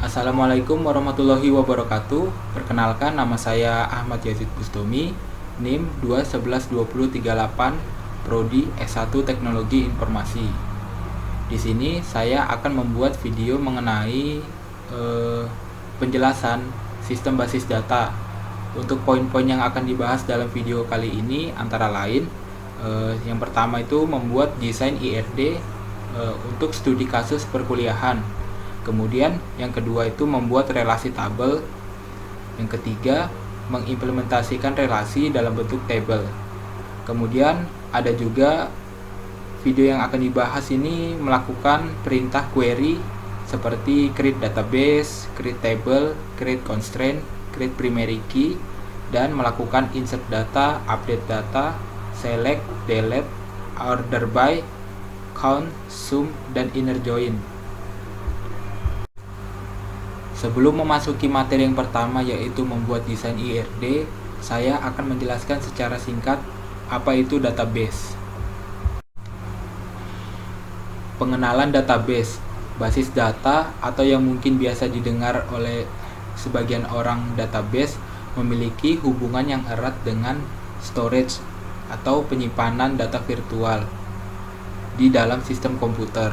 Assalamualaikum warahmatullahi wabarakatuh. Perkenalkan, nama saya Ahmad Yazid Bustami, NIM 2112038, Prodi S1 Teknologi Informasi. Di sini saya akan membuat video mengenai penjelasan sistem basis data. Untuk poin-poin yang akan dibahas dalam video kali ini antara lain, yang pertama itu membuat desain IRD untuk studi kasus perkuliahan. Kemudian yang kedua itu membuat relasi tabel. Yang ketiga, mengimplementasikan relasi dalam bentuk tabel. Kemudian ada juga video yang akan dibahas ini melakukan perintah query seperti create database, create table, create constraint, create primary key, dan melakukan insert data, update data, select, delete, order by, count, sum, dan inner join. Sebelum memasuki materi yang pertama, yaitu membuat desain IRD, saya akan menjelaskan secara singkat apa itu database. Pengenalan database, basis data atau yang mungkin biasa didengar oleh sebagian orang, database memiliki hubungan yang erat dengan storage atau penyimpanan data virtual di dalam sistem komputer.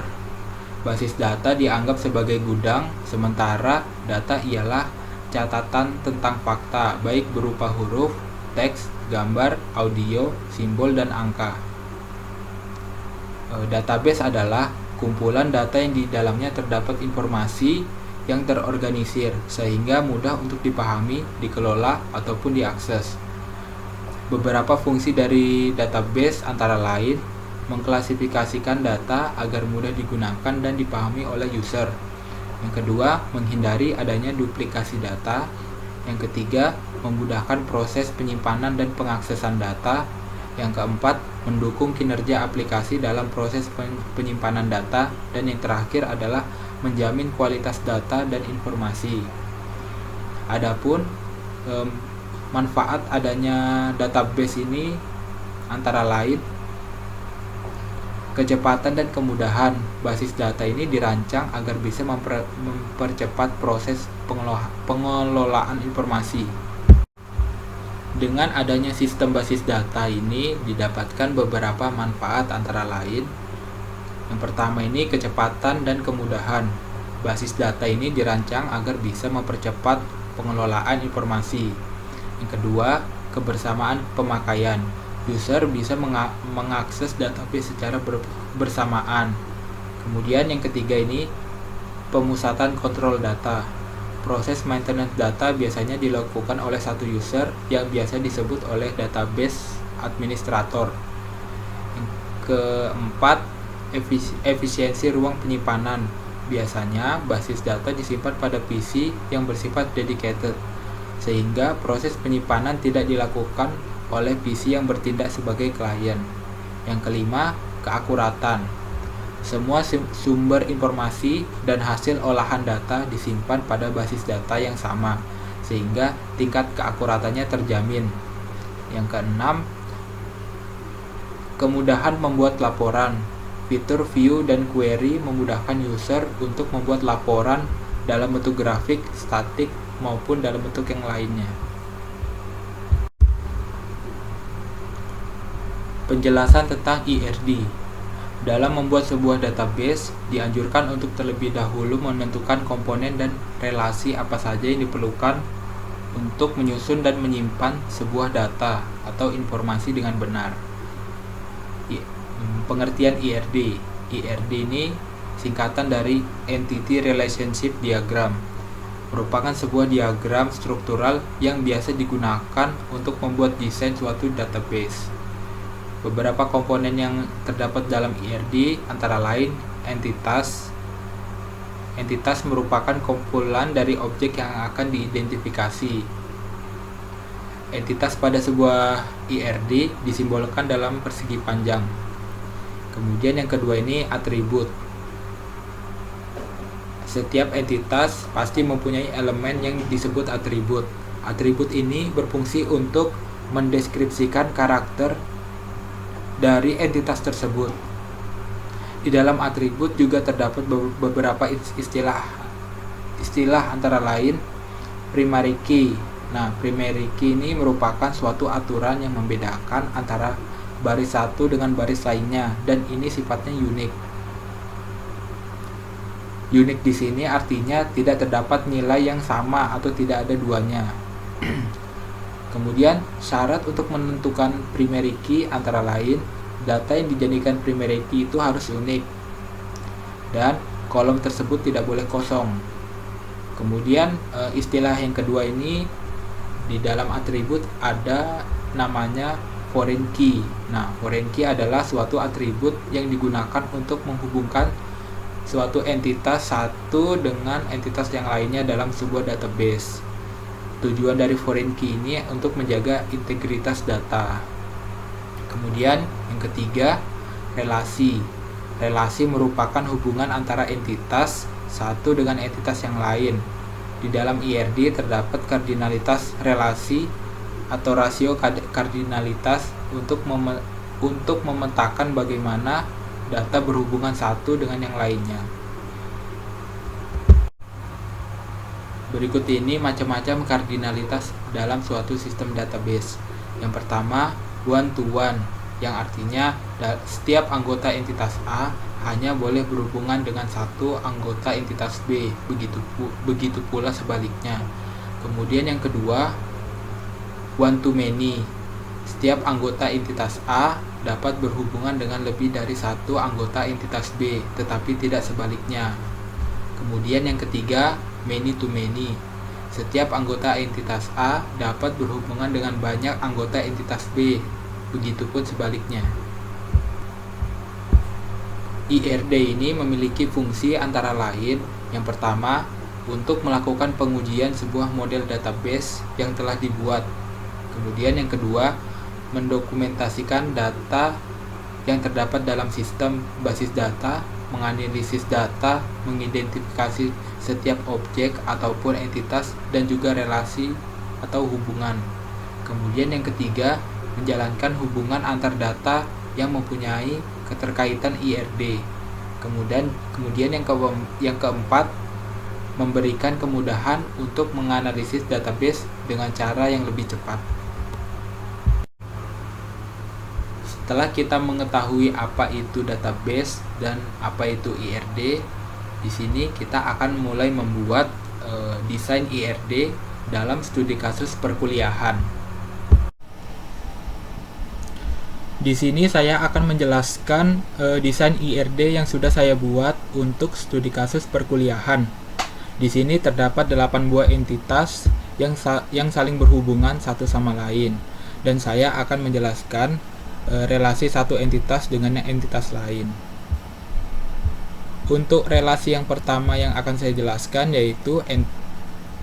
Basis data dianggap sebagai gudang, sementara data ialah catatan tentang fakta, baik berupa huruf, teks, gambar, audio, simbol, dan angka. Database adalah kumpulan data yang di dalamnya terdapat informasi yang terorganisir, sehingga mudah untuk dipahami, dikelola, ataupun diakses. Beberapa fungsi dari database antara lain mengklasifikasikan data agar mudah digunakan dan dipahami oleh user. Yang kedua, menghindari adanya duplikasi data. Yang ketiga, memudahkan proses penyimpanan dan pengaksesan data. Yang keempat, mendukung kinerja aplikasi dalam proses penyimpanan data. Dan yang terakhir adalah menjamin kualitas data dan informasi. Adapun manfaat adanya database ini antara lain kecepatan dan kemudahan. Basis data ini dirancang agar bisa mempercepat proses pengelolaan informasi. Dengan adanya sistem basis data ini didapatkan beberapa manfaat antara lain. Yang pertama ini kecepatan dan kemudahan. Basis data ini dirancang agar bisa mempercepat pengelolaan informasi. Yang kedua, kebersamaan pemakaian. User bisa mengakses database secara bersamaan. Kemudian yang ketiga ini pemusatan kontrol data. Proses maintenance data biasanya dilakukan oleh satu user yang biasa disebut oleh database administrator. Yang keempat, efisiensi ruang penyimpanan. Biasanya basis data disimpan pada PC yang bersifat dedicated, sehingga proses penyimpanan tidak dilakukan oleh PC yang bertindak sebagai klien. Yang kelima, keakuratan. Semua sumber informasi dan hasil olahan data disimpan pada basis data yang sama, sehingga tingkat keakuratannya terjamin. Yang keenam, kemudahan membuat laporan. Fitur view dan query memudahkan user untuk membuat laporan dalam bentuk grafik, statik, maupun dalam bentuk yang lainnya. Penjelasan tentang IRD. Dalam membuat sebuah database, dianjurkan untuk terlebih dahulu menentukan komponen dan relasi apa saja yang diperlukan untuk menyusun dan menyimpan sebuah data atau informasi dengan benar. Pengertian IRD. IRD ini singkatan dari Entity Relationship Diagram. Merupakan sebuah diagram struktural yang biasa digunakan untuk membuat desain suatu database. Beberapa komponen yang terdapat dalam IRD antara lain entitas. Entitas merupakan kumpulan dari objek yang akan diidentifikasi. Entitas pada sebuah IRD disimbolkan dalam persegi panjang. Kemudian yang kedua ini atribut. Setiap entitas pasti mempunyai elemen yang disebut atribut. Atribut ini berfungsi untuk mendeskripsikan karakter dari entitas tersebut. Di dalam atribut juga terdapat beberapa istilah istilah antara lain primary key. Nah, primary key ini merupakan suatu aturan yang membedakan antara baris satu dengan baris lainnya, dan ini sifatnya unik. Unik di sini artinya tidak terdapat nilai yang sama atau tidak ada duanya. Kemudian, syarat untuk menentukan primary key antara lain, data yang dijadikan primary key itu harus unik, dan kolom tersebut tidak boleh kosong. Kemudian, istilah yang kedua ini, di dalam atribut ada namanya foreign key. Nah, foreign key adalah suatu atribut yang digunakan untuk menghubungkan suatu entitas satu dengan entitas yang lainnya dalam sebuah database. Tujuan dari foreign key ini untuk menjaga integritas data. Kemudian yang ketiga, relasi. Relasi merupakan hubungan antara entitas satu dengan entitas yang lain. Di dalam IRD terdapat kardinalitas relasi atau rasio kardinalitas untuk memetakan bagaimana data berhubungan satu dengan yang lainnya. Berikut ini macam-macam kardinalitas dalam suatu sistem database. Yang pertama, one to one, yang artinya setiap anggota entitas A hanya boleh berhubungan dengan satu anggota entitas B, begitu pula sebaliknya. Kemudian yang kedua, one to many. Setiap anggota entitas A dapat berhubungan dengan lebih dari satu anggota entitas B, tetapi tidak sebaliknya. Kemudian yang ketiga, many to many. Setiap anggota entitas A dapat berhubungan dengan banyak anggota entitas B, begitupun sebaliknya. IRD ini memiliki fungsi antara lain, yang pertama, untuk melakukan pengujian sebuah model database yang telah dibuat. Kemudian yang kedua, mendokumentasikan data yang terdapat dalam sistem basis data, menganalisis data, mengidentifikasi setiap objek ataupun entitas, dan juga relasi atau hubungan. Kemudian yang ketiga, menjalankan hubungan antar data yang mempunyai keterkaitan IRD. Kemudian yang keempat, memberikan kemudahan untuk menganalisis database dengan cara yang lebih cepat. Setelah kita mengetahui apa itu database dan apa itu IRD, di sini kita akan mulai membuat desain IRD dalam studi kasus perkuliahan. Di sini saya akan menjelaskan desain IRD yang sudah saya buat untuk studi kasus perkuliahan. Di sini terdapat 8 buah entitas yang saling berhubungan satu sama lain, dan saya akan menjelaskan relasi satu entitas dengan entitas lain. Untuk relasi yang pertama yang akan saya jelaskan yaitu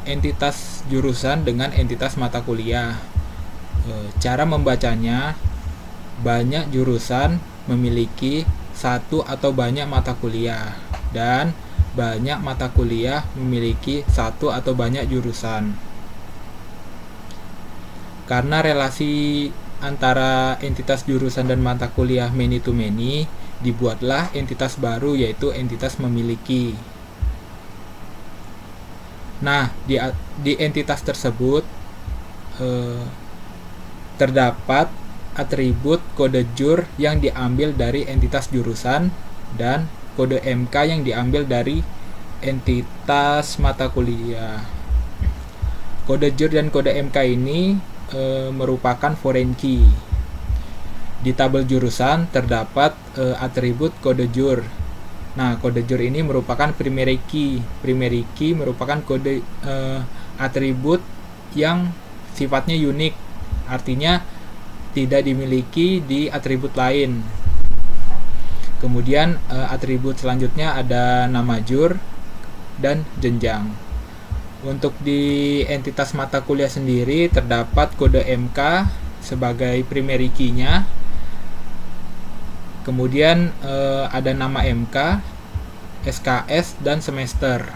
entitas jurusan dengan entitas mata kuliah. Cara membacanya, banyak jurusan memiliki satu atau banyak mata kuliah, dan banyak mata kuliah memiliki satu atau banyak jurusan. Karena relasi antara entitas jurusan dan mata kuliah many to many, dibuatlah entitas baru yaitu entitas memiliki. Nah, di entitas tersebut terdapat atribut kode jur yang diambil dari entitas jurusan dan kode MK yang diambil dari entitas mata kuliah. Kode jur dan kode MK ini merupakan foreign key. Di tabel jurusan terdapat atribut kode jur. Nah, kode jur ini merupakan primary key. Primary key merupakan kode atribut yang sifatnya unik, artinya tidak dimiliki di atribut lain. Kemudian atribut selanjutnya ada nama jur dan jenjang. Untuk di entitas mata kuliah sendiri terdapat kode MK sebagai primary key-nya. Kemudian ada nama MK, SKS, dan semester.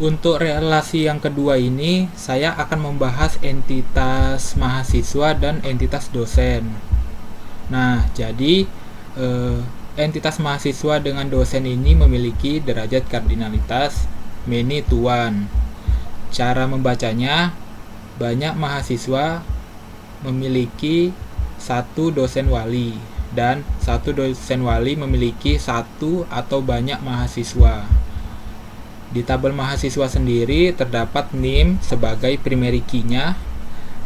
Untuk relasi yang kedua ini, saya akan membahas entitas mahasiswa dan entitas dosen. Nah, jadi entitas mahasiswa dengan dosen ini memiliki derajat kardinalitas many to one. Cara membacanya, banyak mahasiswa memiliki satu dosen wali, dan satu dosen wali memiliki satu atau banyak mahasiswa. Di tabel mahasiswa sendiri terdapat NIM sebagai primary key-nya.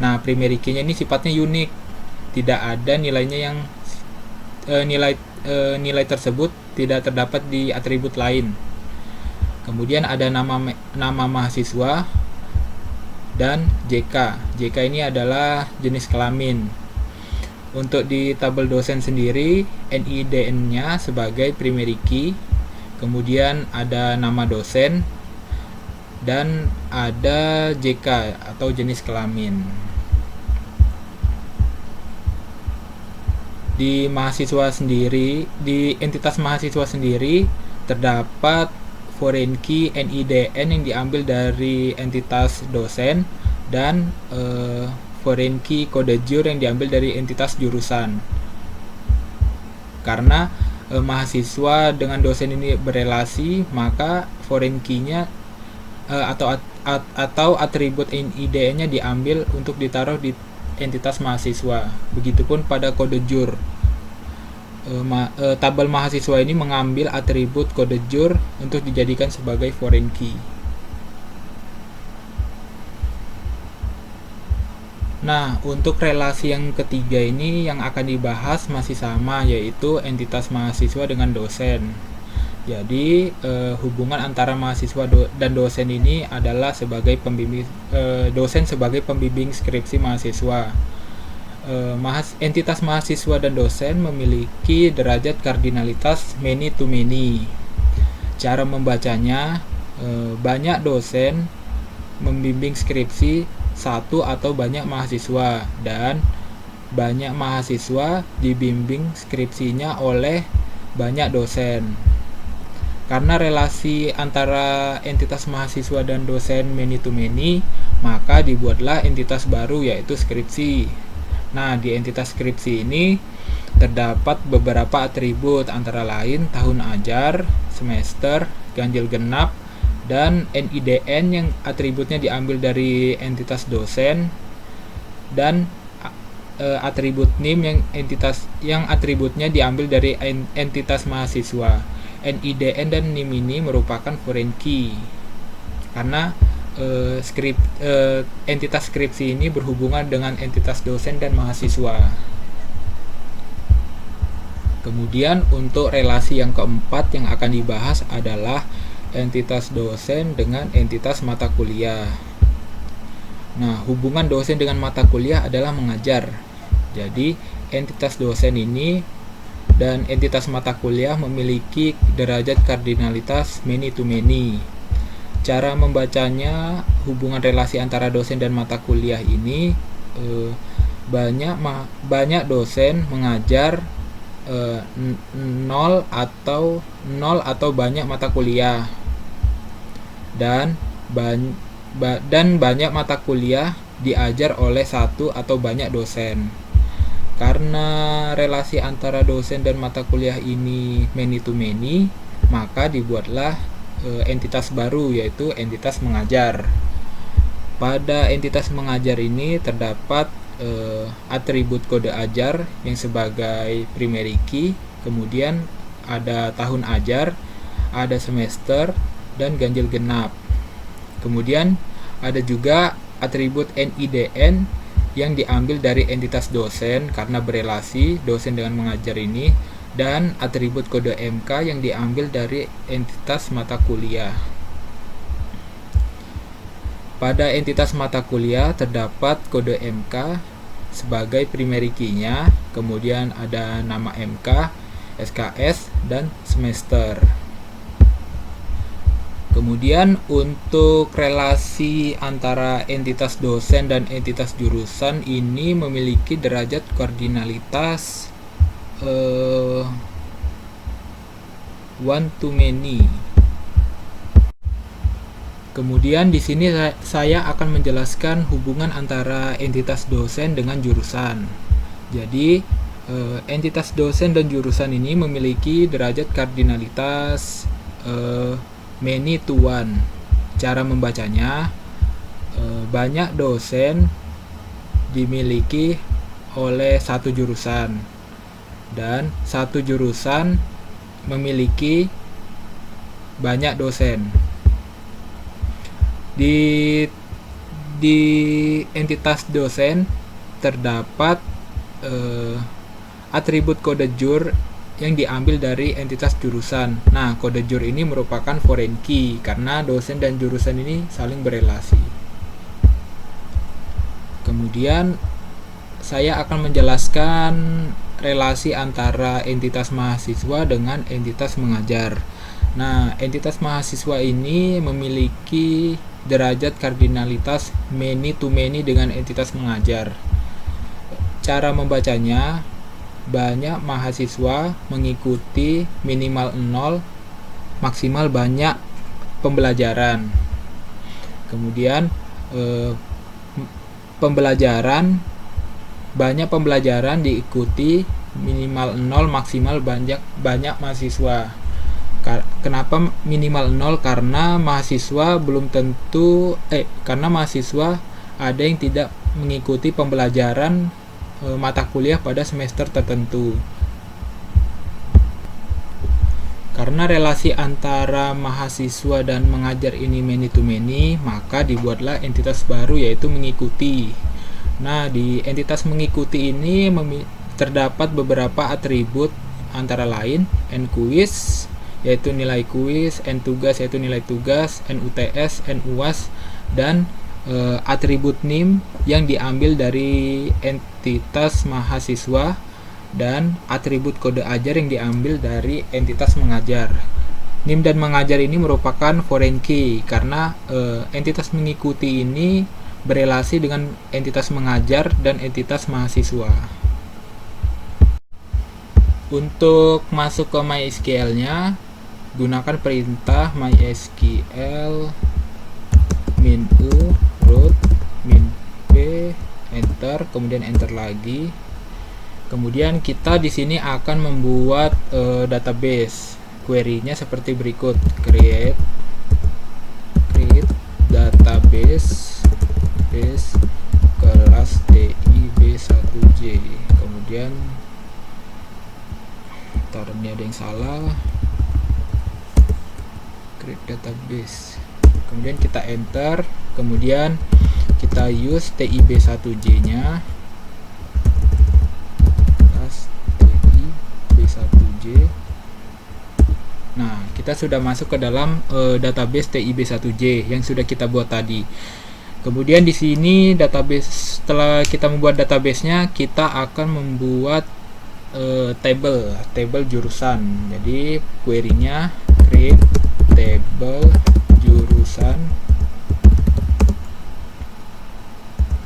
Nah, primary key-nya ini sifatnya unik, tidak ada nilainya yang nilai tersebut tidak terdapat di atribut lain. Kemudian ada nama mahasiswa dan JK. JK ini adalah jenis kelamin. Untuk di tabel dosen sendiri, NIDN-nya sebagai primary key, kemudian ada nama dosen, dan ada JK atau jenis kelamin. Di mahasiswa sendiri, di entitas mahasiswa sendiri terdapat foreign key NIDN yang diambil dari entitas dosen, dan foreign key kode jur yang diambil dari entitas jurusan. Karena mahasiswa dengan dosen ini berelasi, maka foreign key-nya atau atribut NIDN-nya diambil untuk ditaruh di entitas mahasiswa. Begitupun pada kode jur. Tabel mahasiswa ini mengambil atribut kode jur untuk dijadikan sebagai foreign key. Nah, untuk relasi yang ketiga ini yang akan dibahas masih sama, yaitu entitas mahasiswa dengan dosen. Jadi hubungan antara mahasiswa dan dosen ini adalah sebagai pembimbing, dosen sebagai pembimbing skripsi mahasiswa. Entitas mahasiswa dan dosen memiliki derajat kardinalitas many to many. Cara membacanya, banyak dosen membimbing skripsi satu atau banyak mahasiswa, dan banyak mahasiswa dibimbing skripsinya oleh banyak dosen. Karena relasi antara entitas mahasiswa dan dosen many to many, maka dibuatlah entitas baru, yaitu skripsi. Nah, di entitas skripsi ini terdapat beberapa atribut, antara lain tahun ajar, semester, ganjil genap, dan NIDN yang atributnya diambil dari entitas dosen, dan atribut NIM yang atributnya diambil dari entitas mahasiswa. NIDN dan NIM ini merupakan foreign key karena entitas skripsi ini berhubungan dengan entitas dosen dan mahasiswa. Kemudian untuk relasi yang keempat yang akan dibahas adalah entitas dosen dengan entitas mata kuliah. Nah, hubungan dosen dengan mata kuliah adalah mengajar. Jadi entitas dosen ini dan entitas mata kuliah memiliki derajat kardinalitas many to many. Cara membacanya, hubungan relasi antara dosen dan mata kuliah ini, banyak dosen mengajar nol atau banyak mata kuliah, dan banyak mata kuliah diajar oleh satu atau banyak dosen. Karena relasi antara dosen dan mata kuliah ini many to many, maka dibuatlah entitas baru, yaitu entitas mengajar. Pada entitas mengajar ini terdapat atribut kode ajar yang sebagai primary key, kemudian ada tahun ajar, ada semester, dan ganjil genap. Kemudian ada juga atribut NIDN yang diambil dari entitas dosen karena berelasi dosen dengan mengajar ini, dan atribut kode MK yang diambil dari entitas mata kuliah. Pada entitas mata kuliah terdapat kode MK sebagai primary key-nya, kemudian ada nama MK, SKS, dan semester. Kemudian untuk relasi antara entitas dosen dan entitas jurusan ini memiliki derajat kardinalitas one to many. Kemudian di sini saya akan menjelaskan hubungan antara entitas dosen dengan jurusan. Jadi entitas dosen dan jurusan ini memiliki derajat kardinalitas many to one. Cara membacanya, banyak dosen dimiliki oleh satu jurusan dan satu jurusan memiliki banyak dosen. Di entitas dosen terdapat atribut kode jur yang diambil dari entitas jurusan. Nah, kode jur ini merupakan foreign key karena dosen dan jurusan ini saling berelasi. Kemudian saya akan menjelaskan relasi antara entitas mahasiswa dengan entitas mengajar. Nah, entitas mahasiswa ini memiliki derajat kardinalitas many to many dengan entitas mengajar. Cara membacanya, banyak mahasiswa mengikuti minimal 0, maksimal banyak pembelajaran. Kemudian banyak pembelajaran diikuti minimal 0, maksimal banyak mahasiswa. Kenapa minimal 0? Karena mahasiswa ada yang tidak mengikuti pembelajaran mata kuliah pada semester tertentu. Karena relasi antara mahasiswa dan mengajar ini many to many, maka dibuatlah entitas baru yaitu mengikuti. Nah, di entitas mengikuti ini terdapat beberapa atribut antara lain n-quiz yaitu nilai kuis, n-tugas yaitu nilai tugas, n-UTS, n-UAS, dan atribut NIM yang diambil dari entitas mahasiswa dan atribut kode ajar yang diambil dari entitas mengajar. NIM dan mengajar ini merupakan foreign key karena entitas mengikuti ini berelasi dengan entitas mengajar dan entitas mahasiswa. Untuk masuk ke MySQL-nya, gunakan perintah mysql -u root -p enter, kemudian enter lagi. Kemudian kita di sini akan membuat database. Query-nya seperti berikut: create database kelas TIB1J. Kemudian ini ada yang salah, create database. Kemudian kita enter, kemudian kita use TIB1J-nya, TIB1J. Nah, kita sudah masuk ke dalam database TIB1J yang sudah kita buat tadi. Kemudian di sini database, setelah kita membuat database-nya, kita akan membuat table jurusan. Jadi query-nya create table jurusan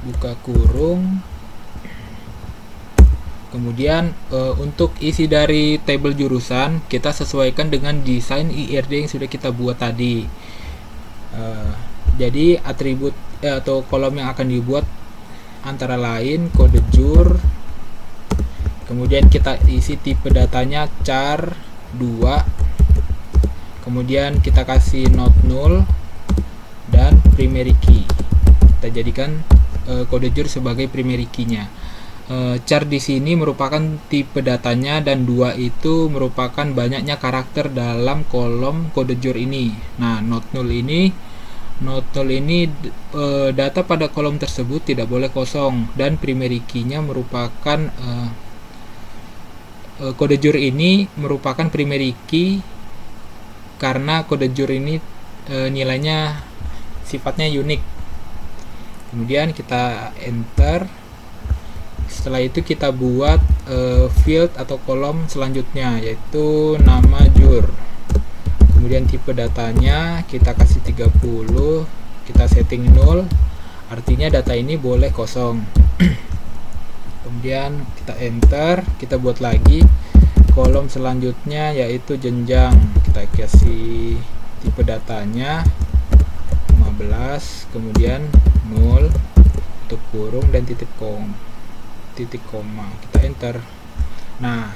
buka kurung. Kemudian untuk isi dari table jurusan kita sesuaikan dengan desain IRD yang sudah kita buat tadi. Jadi atribut atau kolom yang akan dibuat antara lain kode jur. Kemudian kita isi tipe datanya char 2. Kemudian kita kasih not null dan primary key. Kita jadikan kode jur sebagai primary key-nya. Char di sini merupakan tipe datanya dan 2 itu merupakan banyaknya karakter dalam kolom kode jur ini. Nah, not null ini data pada kolom tersebut tidak boleh kosong, dan primary key-nya merupakan kode jur ini merupakan primary key karena kode jur ini nilainya sifatnya unik. Kemudian kita enter. Setelah itu kita buat field atau kolom selanjutnya yaitu nama jur. Kemudian tipe datanya kita kasih 30, kita setting null, artinya data ini boleh kosong. Kemudian kita enter, kita buat lagi kolom selanjutnya yaitu jenjang. Kita kasih tipe datanya 15, kemudian 0, tutup kurung dan titik koma. Kita enter. Nah,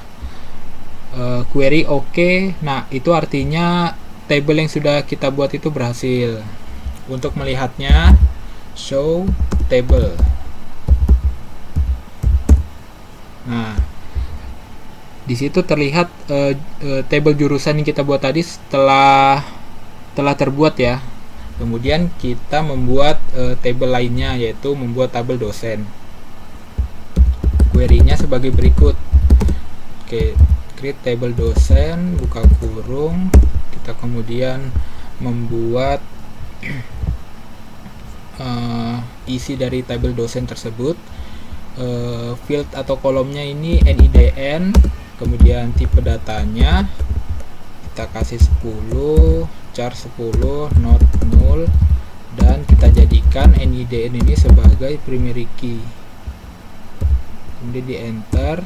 query oke. Nah, itu artinya tabel yang sudah kita buat itu berhasil. Untuk melihatnya, show table. Nah, di situ terlihat tabel jurusan yang kita buat tadi telah terbuat ya. Kemudian kita membuat tabel lainnya, yaitu membuat tabel dosen. Query-nya sebagai berikut. Oke, create table dosen, buka kurung. Kita kemudian membuat isi dari tabel dosen tersebut. Field atau kolomnya ini NIDN, kemudian tipe datanya kita kasih 10, char 10, not null, dan kita jadikan NIDN ini sebagai primary key. Kemudian di enter,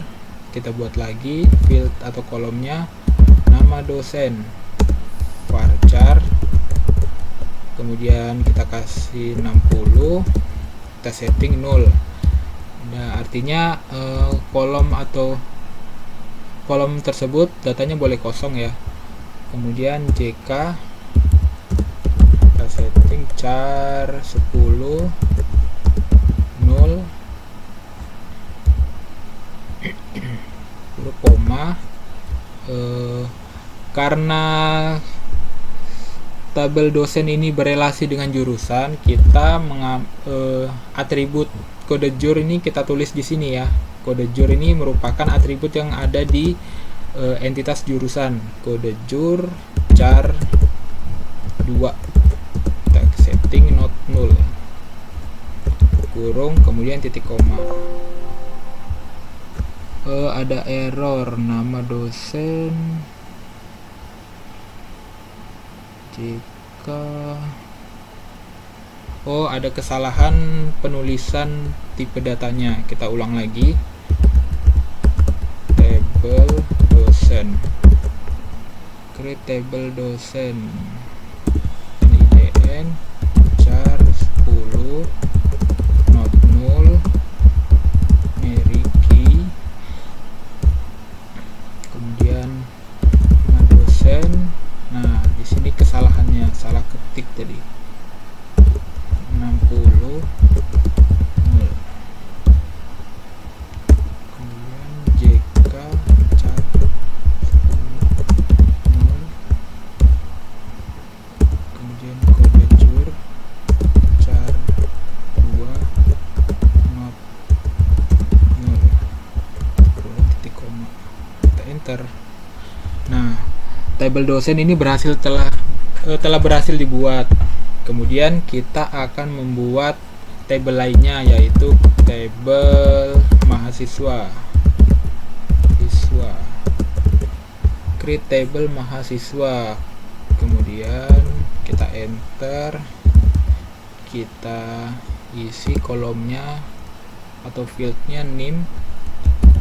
kita buat lagi field atau kolomnya nama dosen, varchar, kemudian kita kasih 60, kita setting null. Nah, artinya kolom tersebut datanya boleh kosong ya. Kemudian JK kita setting char 10 null, koma, karena tabel dosen ini berelasi dengan jurusan, kita atribut kode jur ini kita tulis di sini ya. Kode jur ini merupakan atribut yang ada di entitas jurusan. Kode jur char 2, kita setting not null, kurung, kemudian titik koma. Ada error nama dosen jika ada kesalahan penulisan tipe datanya. Kita ulang lagi, table dosen, create table dosen, NIDN char 10, not null, mary key, kemudian nama dosen. Nah, di sini kesalahannya, salah ketik tadi. 60 null. Kemudian JK char 10 null. Kemudian kode jur char 2 not null, titik koma, kita enter. Nah, tabel dosen ini telah berhasil dibuat. Kemudian kita akan membuat tabel lainnya, yaitu tabel mahasiswa. Create table mahasiswa. Kemudian kita enter, kita isi kolomnya atau fieldnya name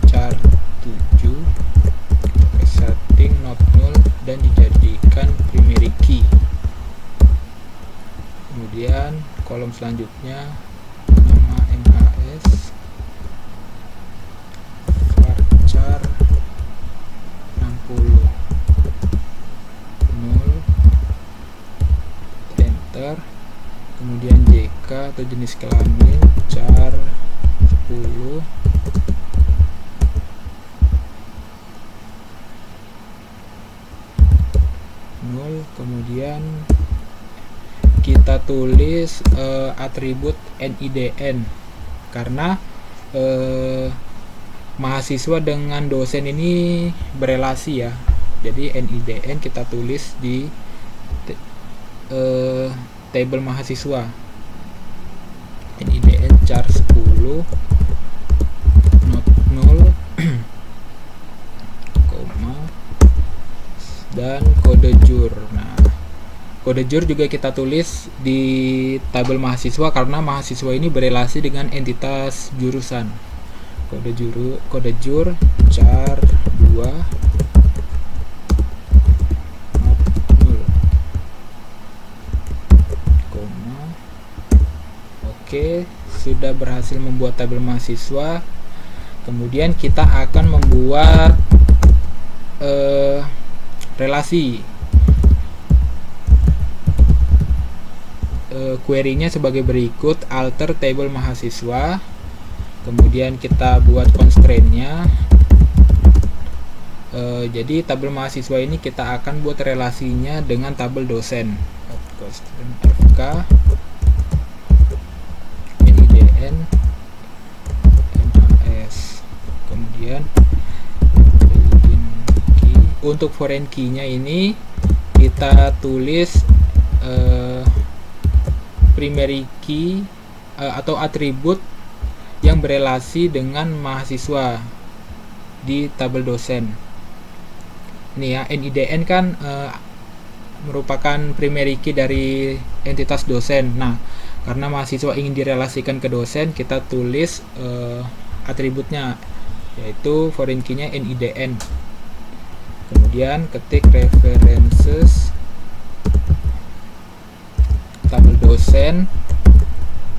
char 7, kita setting not null dan dijadikan primary key. Kemudian kolom selanjutnya nama MHS, varchar 60 null, enter. Kemudian JK atau jenis kelamin char 10 null, kemudian kita tulis atribut NIDN karena mahasiswa dengan dosen ini berelasi ya. Jadi NIDN kita tulis di table mahasiswa, NIDN char 10 not null, koma, dan kode jur. Nah, kode jur juga kita tulis di tabel mahasiswa karena mahasiswa ini berelasi dengan entitas jurusan. Kode jur char 2 not null, koma. Oke, sudah berhasil membuat tabel mahasiswa. Kemudian kita akan membuat relasi. Query-nya sebagai berikut: alter table mahasiswa. Kemudian kita buat constraint-nya. Jadi tabel mahasiswa ini kita akan buat relasinya dengan tabel dosen. Constraint fk nidn mas. Kemudian key. Untuk foreign key-nya ini kita tulis primary key atau atribut yang berelasi dengan mahasiswa di tabel dosen. Ini ya, NIDN kan merupakan primary key dari entitas dosen. Nah, karena mahasiswa ingin direlasikan ke dosen, kita tulis atributnya, yaitu foreign key-nya NIDN. Kemudian ketik references tabel dosen,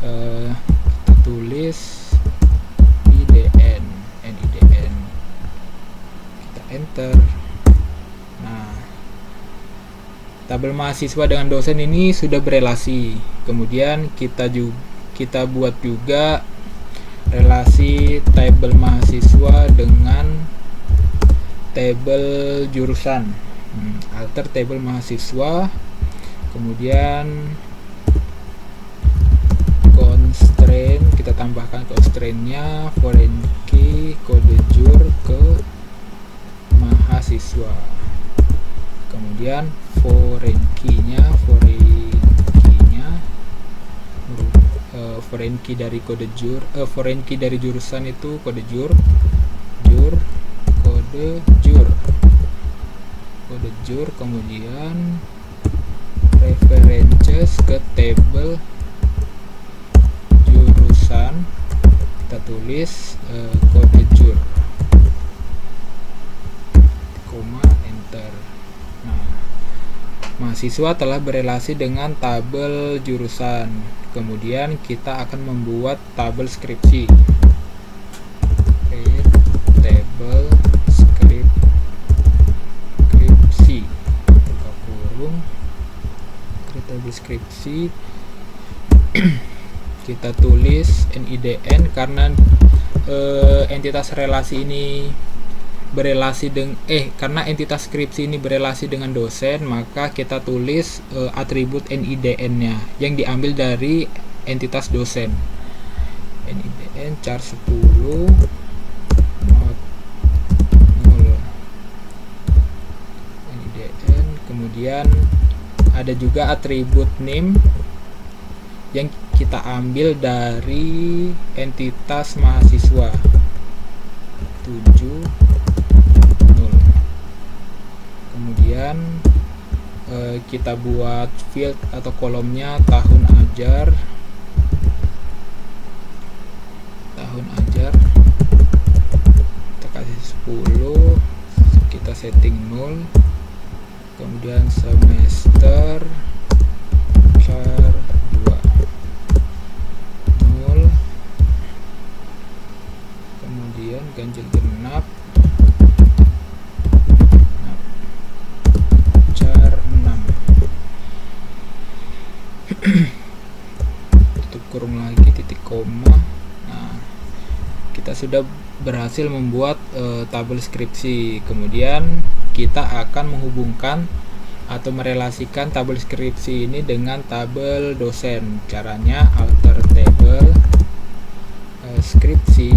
kita tulis NIDN, kita enter. Nah, tabel mahasiswa dengan dosen ini sudah berelasi. Kemudian kita buat juga relasi tabel mahasiswa dengan tabel jurusan. Alter tabel mahasiswa, kemudian constraint, kita tambahkan constraint-nya foreign key kode jur ke mahasiswa. Kemudian foreign key-nya foreign key dari kode jur, foreign key dari jurusan itu kode jur, kode jur, kemudian references ke table jurusan, kita tulis kode jur, koma, enter. Nah, mahasiswa telah berelasi dengan tabel jurusan. Kemudian kita akan membuat tabel skripsi. Create table skripsi, buka kurung, create table skripsi. Kita tulis NIDN karena entitas relasi ini berelasi dengan karena entitas skripsi ini berelasi dengan dosen, maka kita tulis atribut NIDN-nya yang diambil dari entitas dosen. NIDN char 10 not 0 NIDN. Kemudian ada juga atribut name yang kita ambil dari entitas mahasiswa 7. Kemudian kita buat field atau kolomnya tahun ajar, kita kasih 10, kita setting 0. Kemudian semester char 2 0. Kemudian ganjil genap tutup kurung lagi, titik koma. Nah, kita sudah berhasil membuat tabel skripsi. Kemudian kita akan menghubungkan atau merelasikan tabel skripsi ini dengan tabel dosen. Caranya alter table skripsi,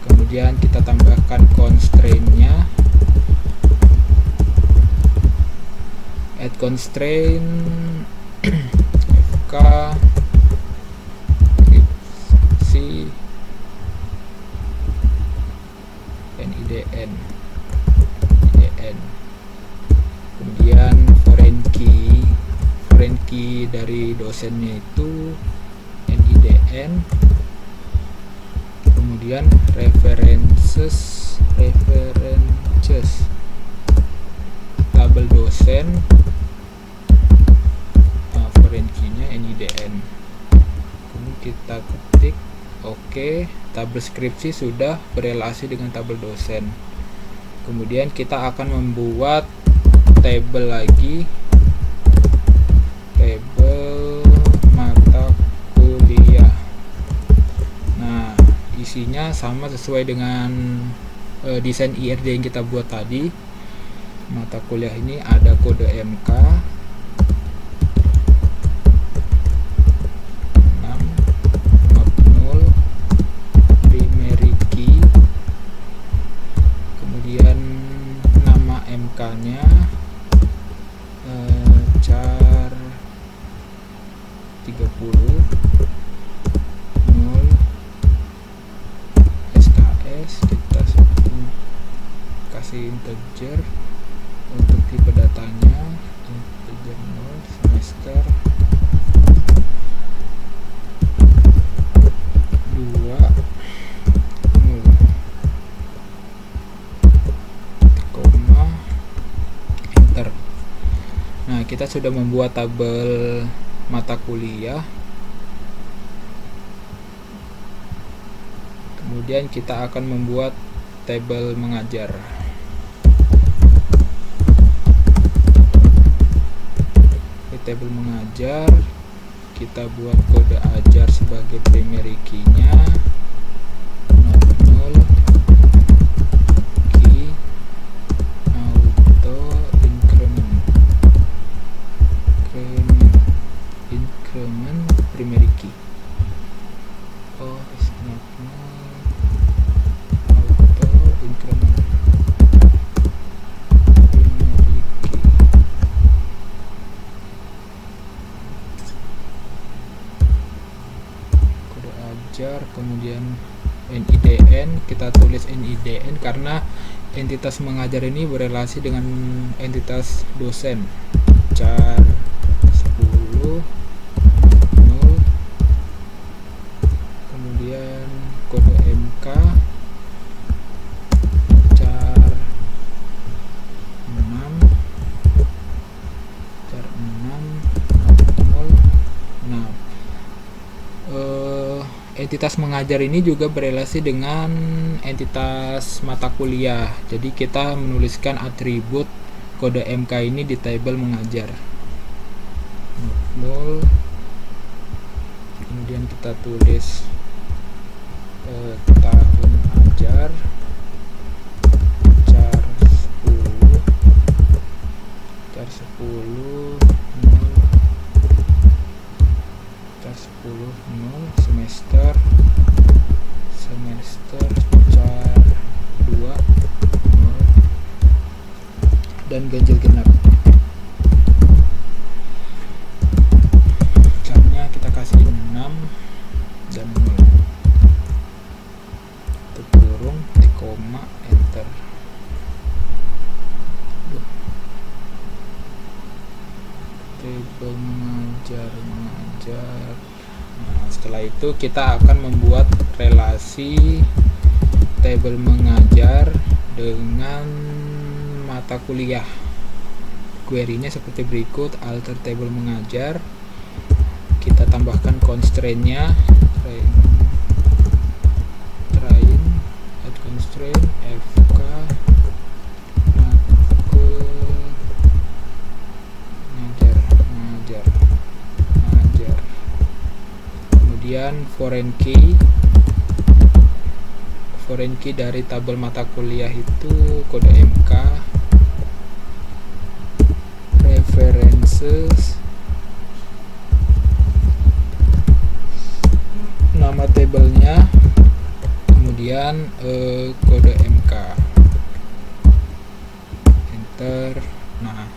kemudian kita tambahkan constraint-nya, add constraint fk skripsi nidn. Kemudian foreign key dari dosennya itu nidn. Kemudian references tabel dosen, foreign key-nya nidn. Kemudian kita ketik Oke, tabel skripsi sudah berelasi dengan tabel dosen. Kemudian kita akan membuat tabel lagi, tabel mata kuliah. Nah, isinya sama sesuai dengan desain IRD yang kita buat tadi. Mata kuliah ini ada kode MK 6.0 primary key, kemudian nama MK nya char 30 0 SKS, kita kasih integer. Untuk tipe datanya integer 0, semester 2 0, koma, enter. Nah, kita sudah membuat tabel mata kuliah. Kemudian kita akan membuat tabel mengajar. Tabel mengajar, kita buat kode ajar sebagai primary key-nya, not null, key, auto increment primary key. Oh, is not null, auto increment primary key. Kemudian NIDN, kita tulis NIDN karena entitas mengajar ini berelasi dengan entitas dosen. Char 10 0, kemudian kode MK char 6 0. Nah, entitas mengajar ini juga berelasi dengan entitas mata kuliah. Jadi kita menuliskan atribut kode MK ini di tabel mengajar. Null. Kemudian kita tulis tahun ajar char 10 0 char 10 0, semester char 2 0, dan ganjil genap. Caranya kita kasih 6 dan 0, tutup kurung, koma, enter. Tabel mengajar. Nah, setelah itu kita akan membuat relasi tabel mengajar dengan mata kuliah. Query-nya seperti berikut: alter tabel mengajar, kita tambahkan constraint-nya, train add constraint fk mengajar. Kemudian foreign key dari tabel mata kuliah itu kode MK references, nama tabelnya, kemudian kode MK, enter. Nah,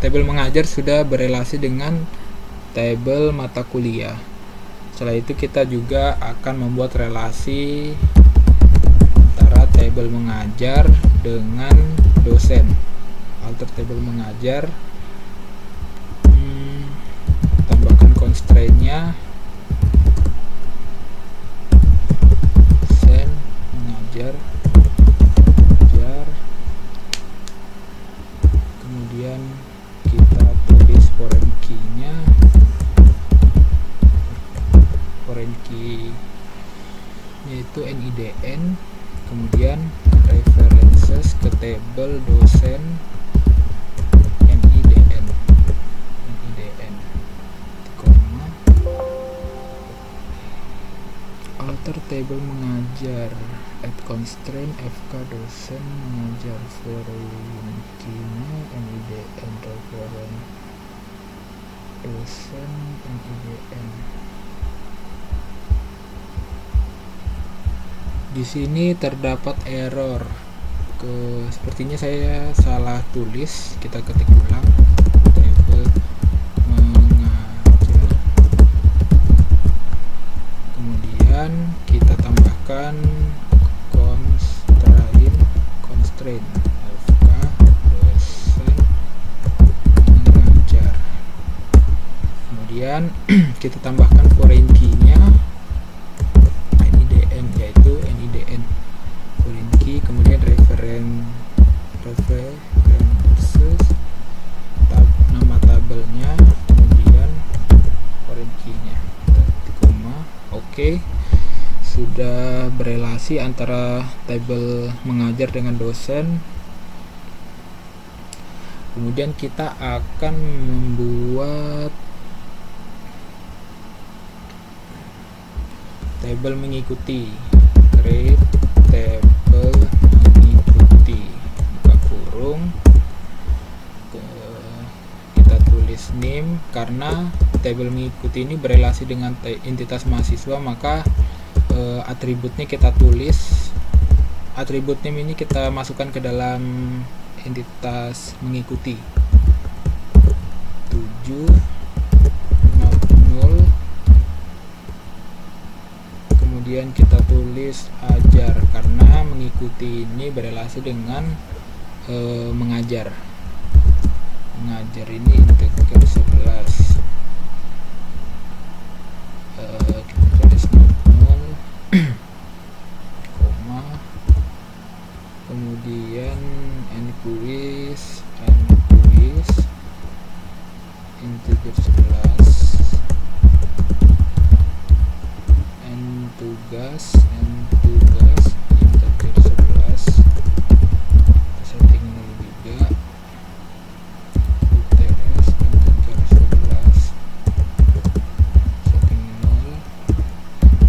tabel mengajar sudah berelasi dengan tabel mata kuliah. Setelah itu kita juga akan membuat relasi antara tabel mengajar dengan dosen. Alter tabel mengajar, tambahkan constraint-nya, dosen mengajar, kemudian kita tulis foreign key-nya, foreign key yaitu NIDN, kemudian references ke table dosen NIDN, koma, alter table mengajar, add constraint FK dosen mengajar, foreign key-nya NIDN, reference dosen NIDN. Di sini terdapat error. Sepertinya saya salah tulis. Kita ketik ulang. Table mengajar. Kemudian kita tambahkan constraint FK dosen mengajar. Kemudian kita tambahkan foreign key-nya NIDN, yaitu NIDN foreign key, kemudian references nama tabelnya, kemudian foreign key-nya, koma. Oke, sudah berelasi antara tabel mengajar dengan dosen. Kemudian kita akan membuat tabel mengikuti, create table mengikuti, buka kurung, kita tulis name. Karena tabel mengikuti ini berelasi dengan entitas mahasiswa, maka atributnya kita tulis, atribut name ini kita masukkan ke dalam entitas mengikuti 7 not null. Kemudian kita tulis ajar, karena mengikuti ini berelasi dengan mengajar. Mengajar ini integer 11. Kita tulis null, koma, kemudian nquiz integer 11, tugas integer 11, setting nol juga, UTS integer 11, setting nol,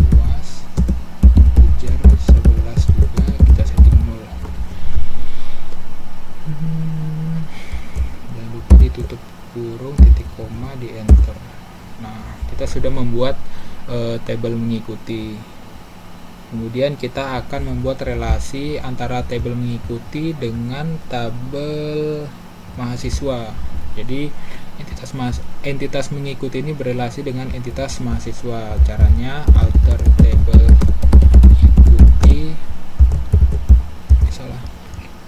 luas integer 11 juga, kita setting nol. Jangan lupa ditutup kurung, titik koma, di enter. Nah, kita sudah membuat tabel mengikuti. Kemudian kita akan membuat relasi antara tabel mengikuti dengan tabel mahasiswa. Jadi entitas mengikuti ini berelasi dengan entitas mahasiswa. Caranya alter table mengikuti,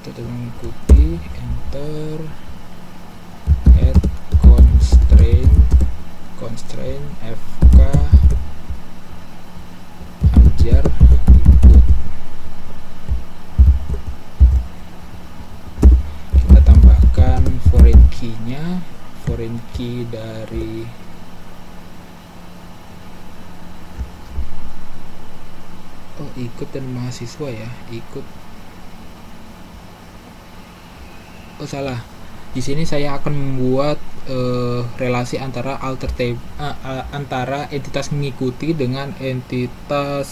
table mengikuti, enter, add constraint FK ajar ikut. Kita tambahkan foreign key-nya, foreign key dari ikut dan mahasiswa ya, ikut. Salah. Di sini saya akan membuat relasi antara antara entitas mengikuti dengan entitas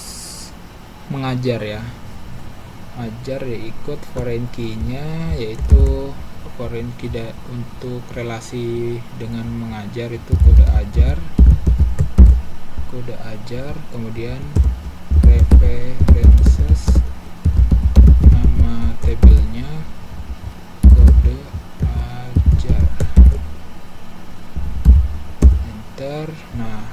mengajar ya. Ajar ya ikut, foreign key-nya yaitu foreign key untuk relasi dengan mengajar itu kode ajar, kemudian references nama tabelnya kode ajar, enter. Nah,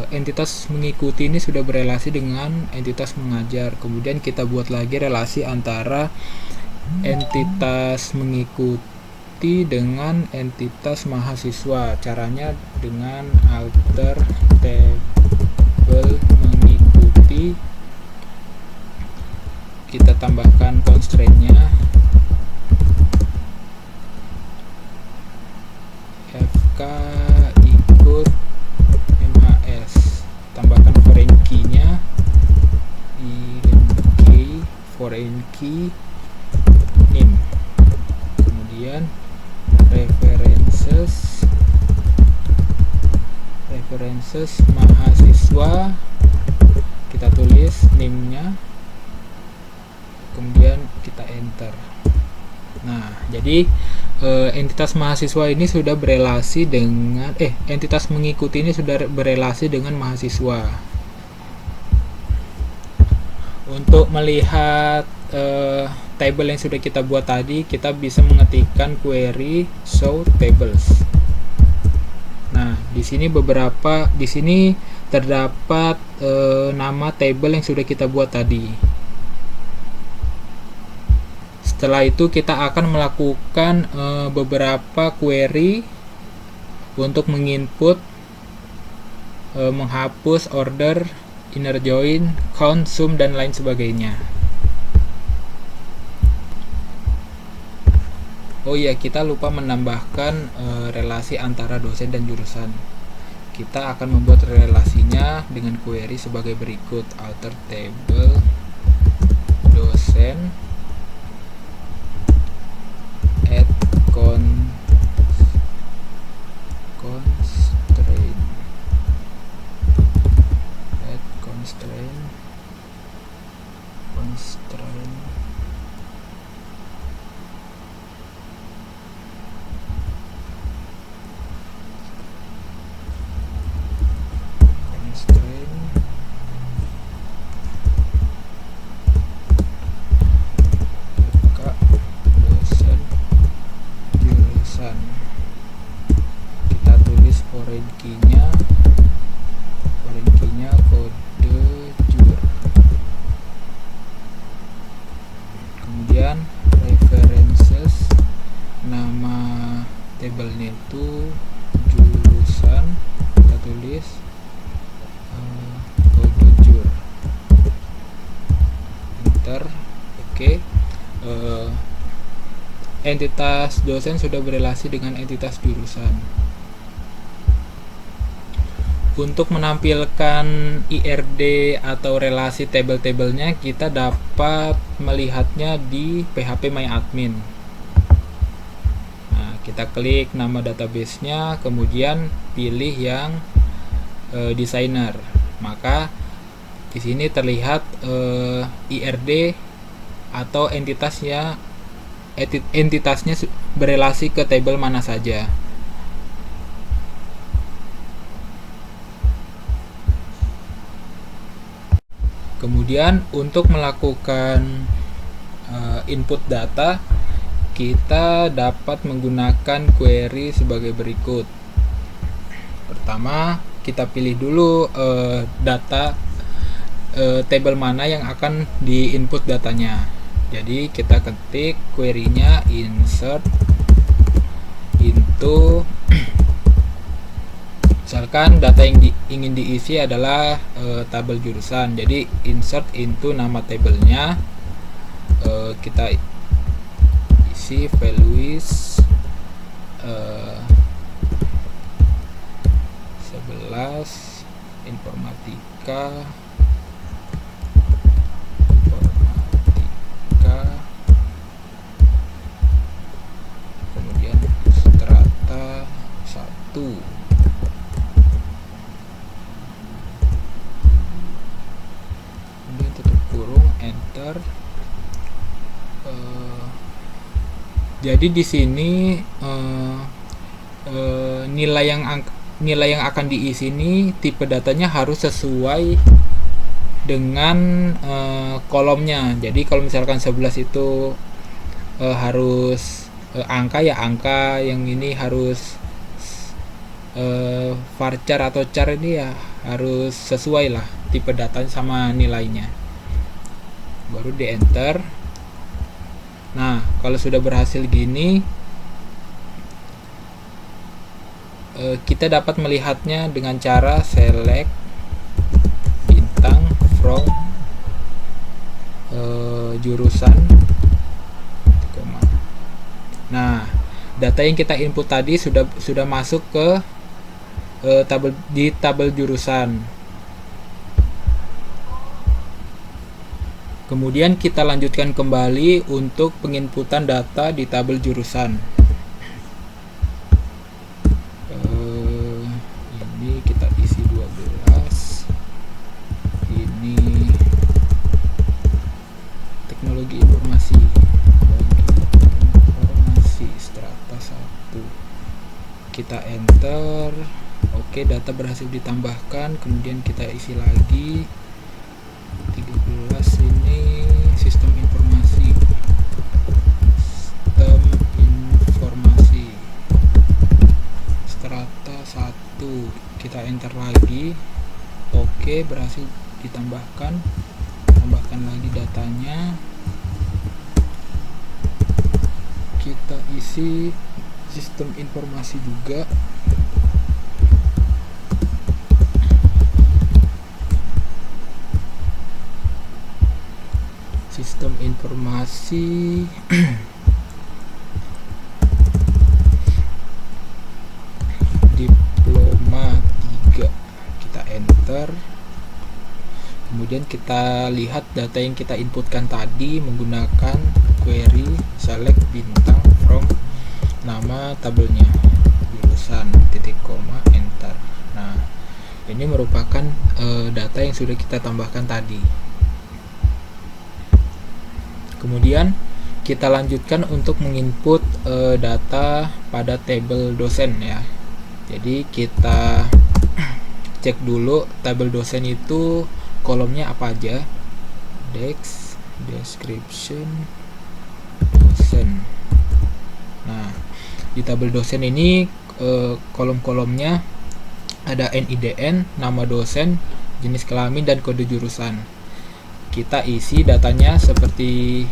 entitas mengikuti ini sudah berelasi dengan entitas mengajar. Kemudian kita buat lagi relasi antara entitas mengikuti dengan entitas mahasiswa. Caranya dengan alter table mengikuti, kita tambahkan constraint-nya FK ikut MHS, tambahkan foreign key-nya foreign key name, kemudian references mahasiswa, kita tulis name-nya, kemudian kita enter. Nah, jadi entitas mahasiswa ini sudah berelasi dengan entitas mengikuti ini sudah berelasi dengan mahasiswa. Untuk melihat table yang sudah kita buat tadi, kita bisa mengetikkan query show tables. Nah, di sini terdapat nama table yang sudah kita buat tadi. Setelah itu kita akan melakukan beberapa query untuk menginput, menghapus order, inner join, count, sum, dan lain sebagainya. Oh iya, kita lupa menambahkan relasi antara dosen dan jurusan. Kita akan membuat relasinya dengan query sebagai berikut: alter table dosen add constraint dosen jurusan. Kita tulis foreign key-nya kode jur. Kemudian references, nama tabelnya itu jurusan, kita tulis kode jur, enter. Oke. Entitas dosen sudah berelasi dengan entitas jurusan. Untuk menampilkan IRD atau relasi table-tablenya, kita dapat melihatnya di PHP MyAdmin. Nah, kita klik nama database-nya, kemudian pilih yang designer. Maka di sini terlihat IRD atau entitasnya berelasi ke table mana saja. Kemudian untuk melakukan input data, kita dapat menggunakan query sebagai berikut. Pertama, kita pilih dulu data table mana yang akan di-input datanya. Jadi kita ketik query-nya insert into, misalkan data yang ingin diisi adalah tabel jurusan. Jadi insert into nama tabelnya, kita isi values 11 informatika, kemudian strata 1, kemudian tutup kurung, enter. Jadi di sini nilai yang akan diisi ini tipe datanya harus sesuai dengan kolomnya. Jadi kalau misalkan 11 itu harus angka, ya angka, yang ini harus varchar atau char, ini ya harus sesuai lah tipe data sama nilainya. Baru di enter. Nah, kalau sudah berhasil gini, kita dapat melihatnya dengan cara select bintang from jurusan. Nah, data yang kita input tadi sudah masuk ke tabel jurusan. Kemudian kita lanjutkan kembali untuk penginputan data di tabel jurusan. Ini kita isi 12. Ini teknologi informasi strata 1. Kita enter. Oke, data berhasil ditambahkan. Kemudian kita isi lagi 13. Ini sistem informasi strata 1. Kita enter lagi. Oke, berhasil ditambahkan. Tambahkan lagi datanya. Kita isi sistem informasi juga. Sistem informasi diploma 3. Kita enter. Kemudian kita lihat data yang kita inputkan tadi menggunakan query select bintang from nama tabelnya, jurusan, titik koma, enter. Nah, ini merupakan data yang sudah kita tambahkan tadi. Kemudian kita lanjutkan untuk menginput data pada tabel dosen ya. Jadi kita cek dulu tabel dosen itu kolomnya apa aja. Desk, description, dosen. Nah, di tabel dosen ini kolom-kolomnya ada NIDN, nama dosen, jenis kelamin, dan kode jurusan. Kita isi datanya seperti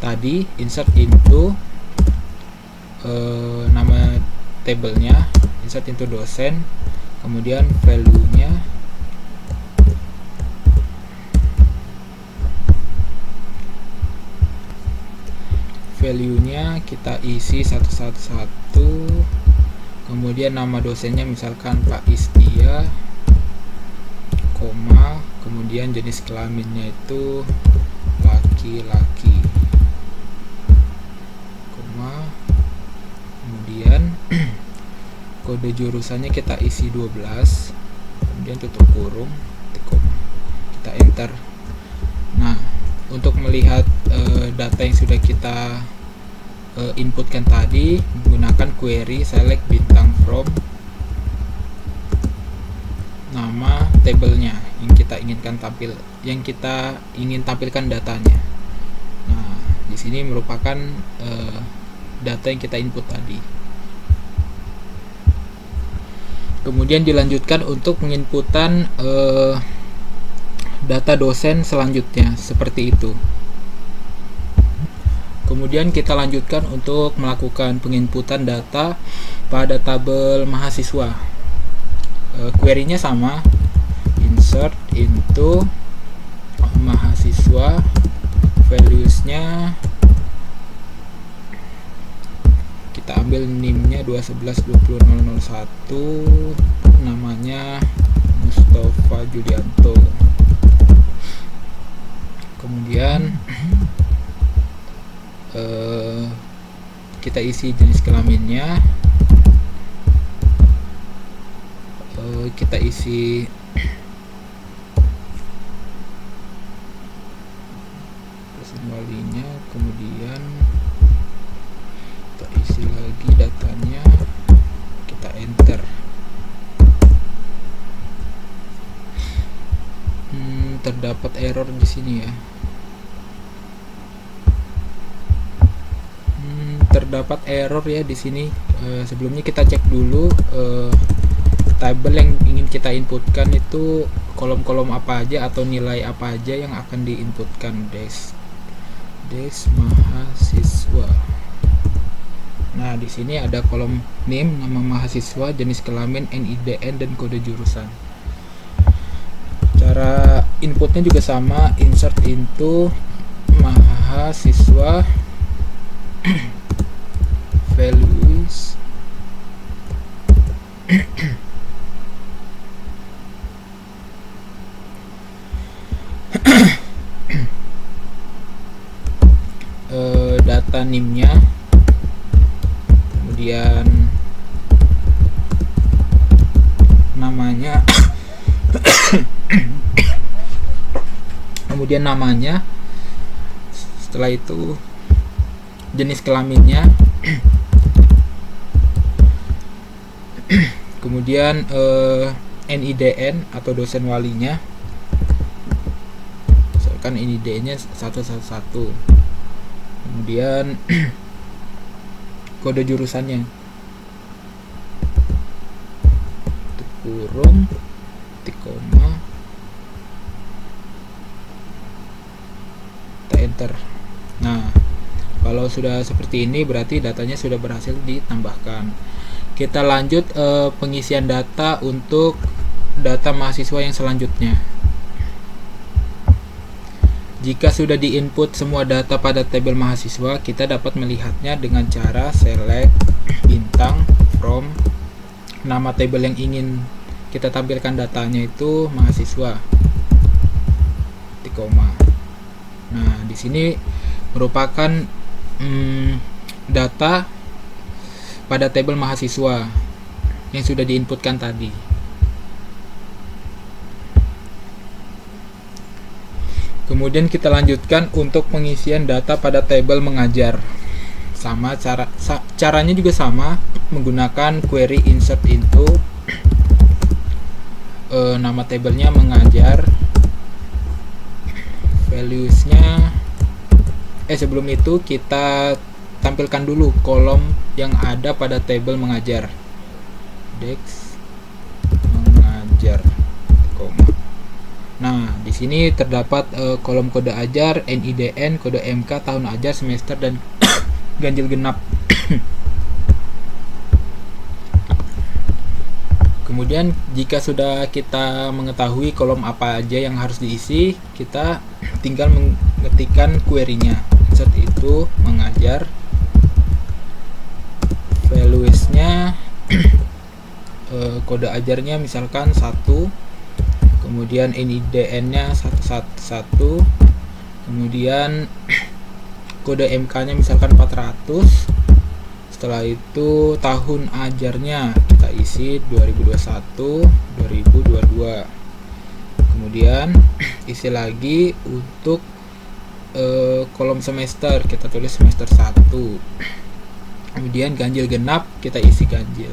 tadi, insert into nama tabelnya, insert into dosen, kemudian value-nya kita isi satu-satu, kemudian nama dosennya misalkan Pak Istia, koma, kemudian jenis kelaminnya itu laki-laki, koma, kemudian kode jurusannya kita isi 12, kemudian tutup kurung, koma, kita enter. Nah, untuk melihat data yang sudah kita inputkan tadi menggunakan query select bintang from nama tabelnya yang kita ingin tampilkan datanya. Nah, di sini merupakan data yang kita input tadi. Kemudian dilanjutkan untuk penginputan data dosen selanjutnya seperti itu. Kemudian kita lanjutkan untuk melakukan penginputan data pada tabel mahasiswa. Query-nya sama, insert into mahasiswa, values-nya kita ambil NIM-nya 2112001, namanya Mustafa Julianto. Kemudian kita isi jenis kelaminnya, kita isi walinya, kemudian kita isi lagi datanya, kita enter. Terdapat error di sini ya. Terdapat error ya di sini. Sebelumnya kita cek dulu tabel yang ingin kita inputkan itu kolom-kolom apa aja atau nilai apa aja yang akan diinputkan. Des mahasiswa. Nah, di sini ada kolom NIM, nama mahasiswa, jenis kelamin, NIDN, dan kode jurusan. Cara inputnya juga sama, insert into mahasiswa, values, NIM-nya, kemudian namanya kemudian namanya, setelah itu jenis kelaminnya, kemudian NIDN atau dosen walinya, misalkan NIDN-nya 111, kemudian kode jurusannya, kurung, titik koma, kita enter. Nah, kalau sudah seperti ini berarti datanya sudah berhasil ditambahkan. Kita lanjut pengisian data untuk data mahasiswa yang selanjutnya. Jika sudah diinput semua data pada tabel mahasiswa, kita dapat melihatnya dengan cara select, bintang, from, nama tabel yang ingin kita tampilkan datanya itu mahasiswa, titik koma. Nah, di sini merupakan data pada tabel mahasiswa yang sudah diinputkan tadi. Kemudian kita lanjutkan untuk pengisian data pada tabel mengajar. Sama caranya juga sama, menggunakan query insert into, nama tabelnya mengajar, valuesnya. Sebelum itu kita tampilkan dulu kolom yang ada pada tabel mengajar. Dex mengajar, koma. Nah, di sini terdapat kolom kode ajar, NIDN, kode MK, tahun ajar, semester, dan ganjil genap. Kemudian jika sudah kita mengetahui kolom apa aja yang harus diisi, kita tinggal mengetikkan query-nya. Insert itu mengajar, values-nya kode ajarnya misalkan 1, kemudian NIDN-nya 111, kemudian kode MK-nya misalkan 400. Setelah itu tahun ajarnya kita isi 2021 2022. Kemudian isi lagi untuk kolom semester, kita tulis semester 1. Kemudian ganjil genap kita isi ganjil,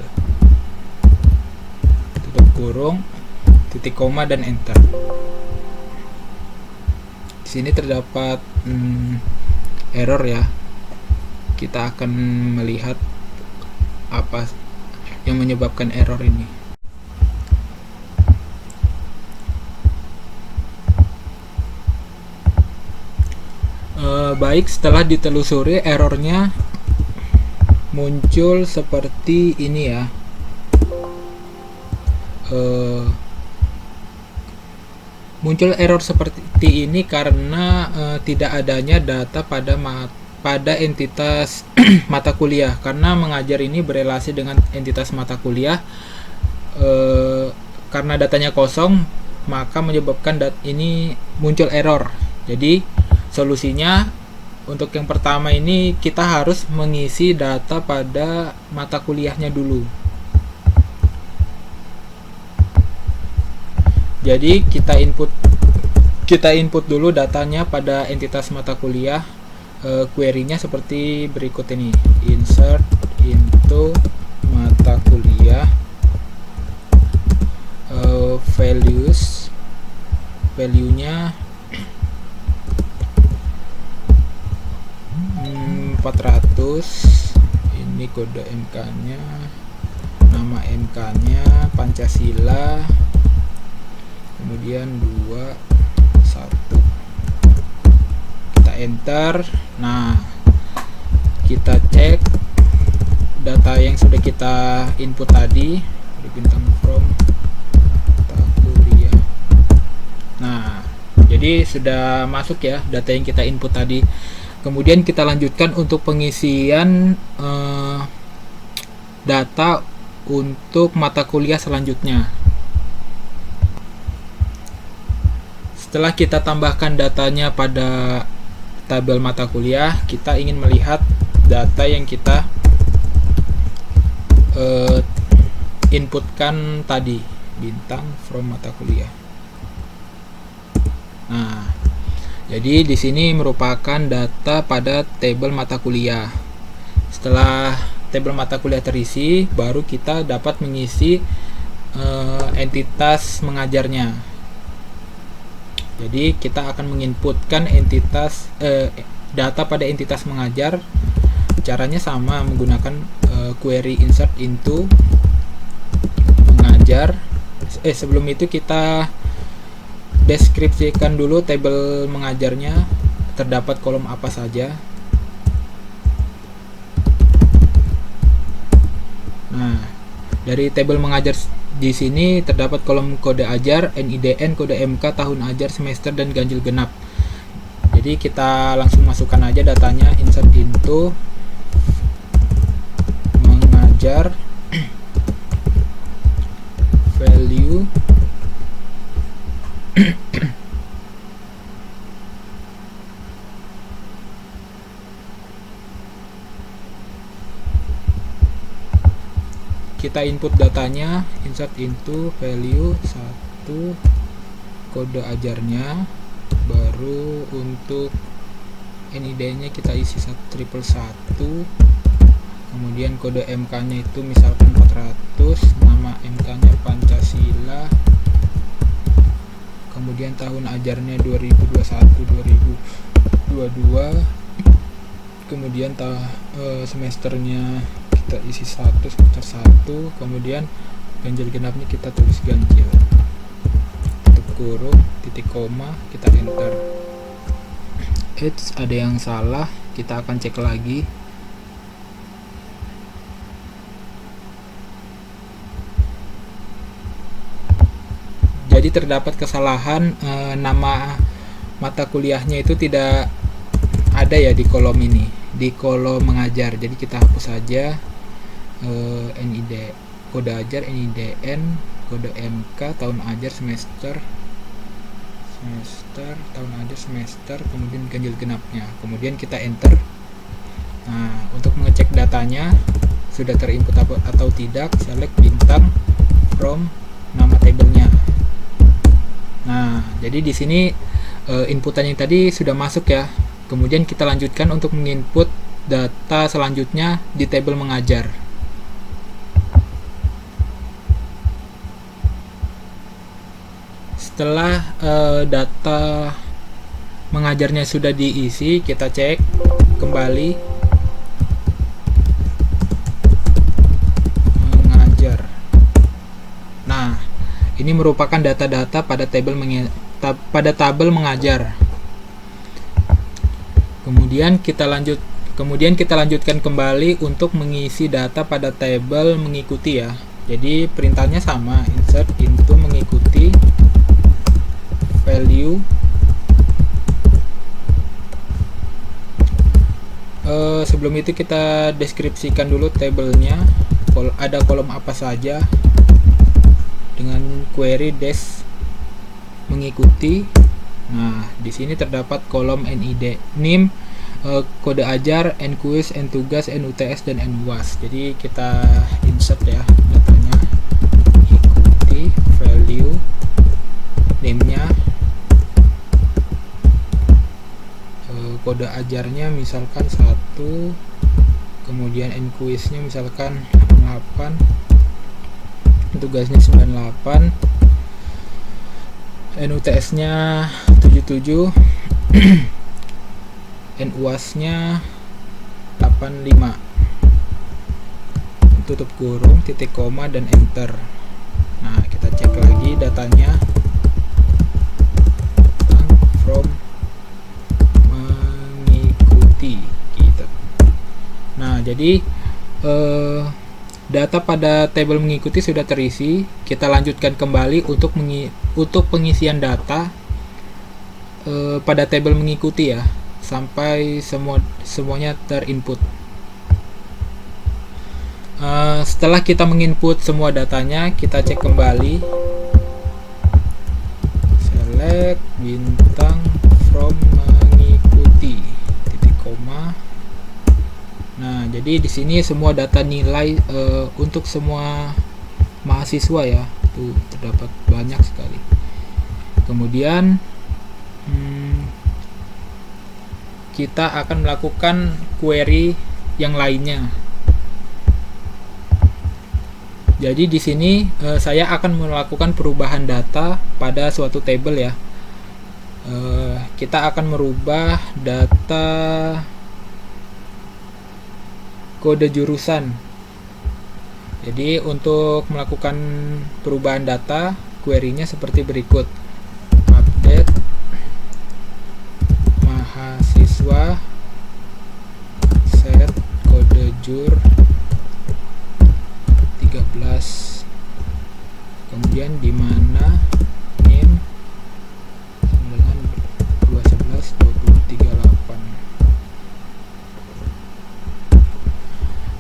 tutup kurung, titik koma, dan enter. Di sini terdapat error ya. Kita akan melihat apa yang menyebabkan error ini. Baik, setelah ditelusuri errornya muncul seperti ini ya. Muncul error seperti ini karena tidak adanya data pada entitas mata kuliah. Karena mengajar ini berelasi dengan entitas mata kuliah, karena datanya kosong, maka menyebabkan ini muncul error. Jadi solusinya untuk yang pertama ini kita harus mengisi data pada mata kuliahnya dulu. Jadi kita input dulu datanya pada entitas mata kuliah. Query-nya seperti berikut ini, insert into mata kuliah, value-nya 400, ini kode MK-nya, nama MK-nya Pancasila, kemudian 21, kita enter. Nah, kita cek data yang sudah kita input tadi, bintang from kuliah. Nah, jadi sudah masuk ya data yang kita input tadi. Kemudian kita lanjutkan untuk pengisian data untuk mata kuliah selanjutnya. Setelah kita tambahkan datanya pada tabel mata kuliah, kita ingin melihat data yang kita inputkan tadi, bintang from mata kuliah. Nah, jadi di sini merupakan data pada tabel mata kuliah. Setelah tabel mata kuliah terisi, baru kita dapat mengisi entitas mengajarnya. Jadi kita akan menginputkan entitas data pada entitas mengajar. Caranya sama, menggunakan query insert into mengajar. Sebelum itu kita deskripsikan dulu tabel mengajarnya, terdapat kolom apa saja. Nah, dari tabel mengajar di sini terdapat kolom kode ajar, NIDN, kode MK, tahun ajar, semester, dan ganjil genap. Jadi kita langsung masukkan aja datanya, insert into mengajar value kita input datanya, insert into value 1, kode ajarnya, baru untuk NID nya kita isi 111, kemudian kode MK nya itu misalkan 400, nama MK nya Pancasila, kemudian tahun ajarnya 2021-2022, kemudian semesternya kita isi 1, semester 1, kemudian ganjil genapnya kita tulis ganjil, tutup kurung, titik koma, kita enter. Ada yang salah, kita akan cek lagi. Jadi terdapat kesalahan, nama mata kuliahnya itu tidak ada ya di kolom ini, di kolom mengajar. Jadi kita hapus saja NID, kode ajar, NIDN, kode MK, tahun ajar, semester, tahun ajar, semester, kemudian ganjil genapnya, kemudian kita enter. Nah, untuk mengecek datanya sudah terinput atau tidak, select bintang from nama tabelnya. Nah, jadi di sini inputan yang tadi sudah masuk ya. Kemudian kita lanjutkan untuk menginput data selanjutnya di tabel mengajar. Setelah data mengajarnya sudah diisi, kita cek kembali mengajar. Nah, ini merupakan data-data pada tabel mengajar. Kemudian kita lanjutkan kembali untuk mengisi data pada tabel mengikuti ya. Jadi perintahnya sama, insert into mengikuti value. Sebelum itu kita deskripsikan dulu tabelnya, ada kolom apa saja dengan query des mengikuti. Nah, di sini terdapat kolom NID, NIM, kode ajar, NQuiz, NTugas, NUTS, dan NUAS. Jadi kita insert ya datanya, ikuti value, name-nya, kode ajarnya misalkan 1, kemudian NQuiz-nya misalkan 8, tugasnya 98, NUTS-nya 77, NUAS-nya 85, tutup kurung, titik koma, dan enter. Nah, kita cek lagi datanya, from mengikuti gitu. Nah, jadi data pada tabel mengikuti sudah terisi. Kita lanjutkan kembali untuk pengisian data pada tabel mengikuti ya, sampai semuanya terinput. Setelah kita menginput semua datanya, kita cek kembali, select bintang from mengikuti, titik koma. jadi di sini semua data nilai untuk semua mahasiswa ya, tuh terdapat banyak sekali. Kemudian kita akan melakukan query yang lainnya. Jadi di sini saya akan melakukan perubahan data pada suatu table ya. Kita akan merubah data kode jurusan. Jadi untuk melakukan perubahan data, query-nya seperti berikut. Update mahasiswa set kode jur 13. Kemudian di mana name dengan 211 2038.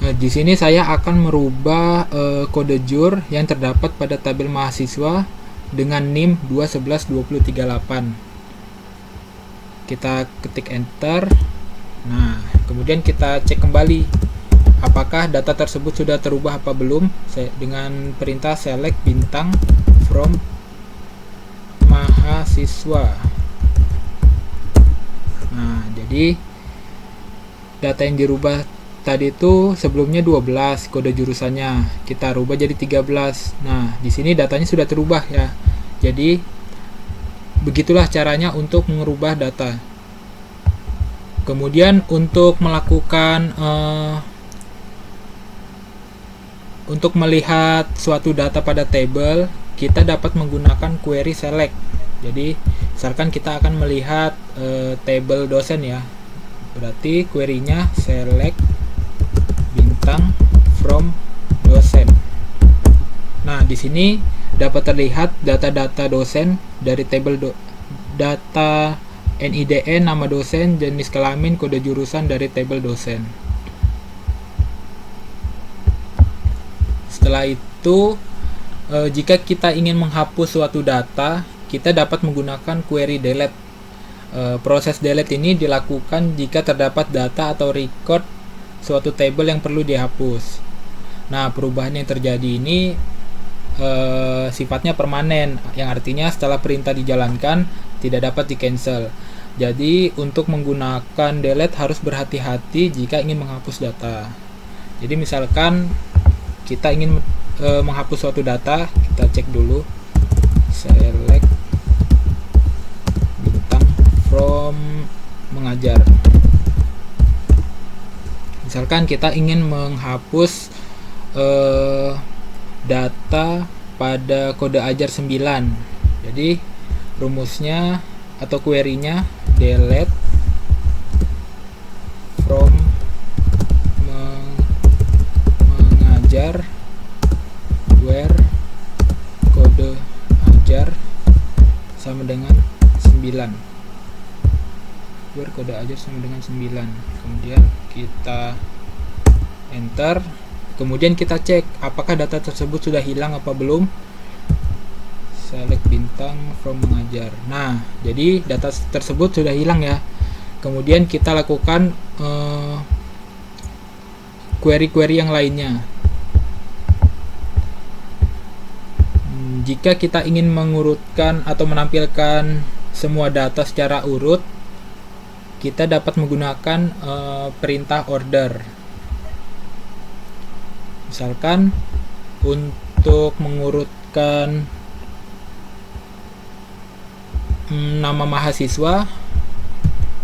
Nah, di sini saya akan merubah kode jur yang terdapat pada tabel mahasiswa dengan NIM 2112038. Kita ketik enter. Nah, kemudian kita cek kembali apakah data tersebut sudah terubah apa belum dengan perintah select bintang from mahasiswa. Nah, jadi data yang dirubah tadi itu sebelumnya 12 kode jurusannya, kita rubah jadi 13. Nah, di sini datanya sudah terubah ya. Jadi begitulah caranya untuk mengubah data. Kemudian untuk melakukan untuk melihat suatu data pada table, kita dapat menggunakan query select. Jadi misalkan kita akan melihat table dosen ya, berarti query-nya select bintang from dosen. Nah, di sini dapat terlihat data-data dosen dari table data NIDN, nama dosen, jenis kelamin, kode jurusan dari table dosen. Setelah itu, jika kita ingin menghapus suatu data, kita dapat menggunakan query delete. Proses delete ini dilakukan jika terdapat data atau record suatu table yang perlu dihapus. Nah, perubahan yang terjadi ini sifatnya permanen, yang artinya setelah perintah dijalankan tidak dapat di cancel. Jadi untuk menggunakan delete harus berhati-hati jika ingin menghapus data. Jadi misalkan kita ingin menghapus suatu data, kita cek dulu select bintang from mengajar. Misalkan kita ingin menghapus data pada kode ajar 9. Jadi rumusnya atau query-nya delete from mengajar where kode ajar sama dengan 9. Where kode ajar sama dengan 9. Kemudian kita enter. Kemudian kita cek apakah data tersebut sudah hilang apa belum. Select bintang from mengajar. Nah, jadi data tersebut sudah hilang ya. Kemudian kita lakukan query-query yang lainnya. Jika kita ingin mengurutkan atau menampilkan semua data secara urut, kita dapat menggunakan perintah order. Misalkan untuk mengurutkan nama mahasiswa,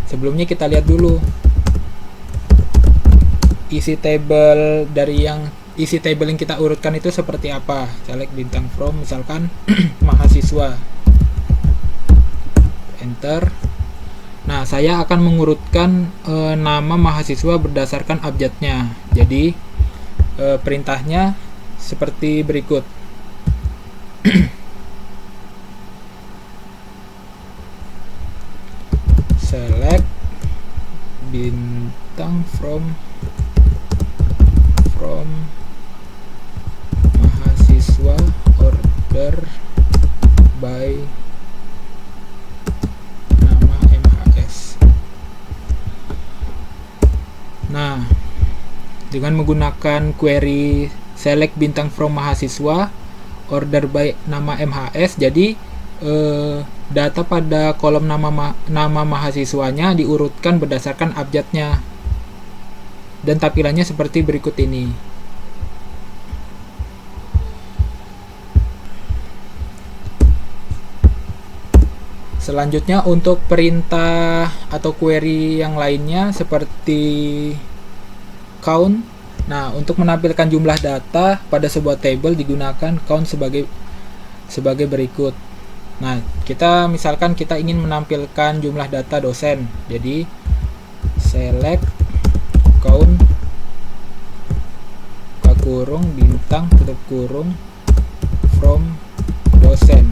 sebelumnya kita lihat dulu isi table yang kita urutkan itu seperti apa. Select bintang from misalkan mahasiswa, enter. Nah, saya akan mengurutkan nama mahasiswa berdasarkan abjadnya. Jadi perintahnya seperti berikut. Select bintang from mahasiswa order by nama MHS. Nah, dengan menggunakan query select bintang from mahasiswa order by nama MHS. Jadi data pada kolom nama mahasiswanya diurutkan berdasarkan abjadnya, dan tampilannya seperti berikut ini. Selanjutnya untuk perintah atau query yang lainnya seperti count. Nah, untuk menampilkan jumlah data pada sebuah table digunakan count sebagai berikut. Nah, misalkan kita ingin menampilkan jumlah data dosen. Jadi select count kurung bintang tutup kurung from dosen.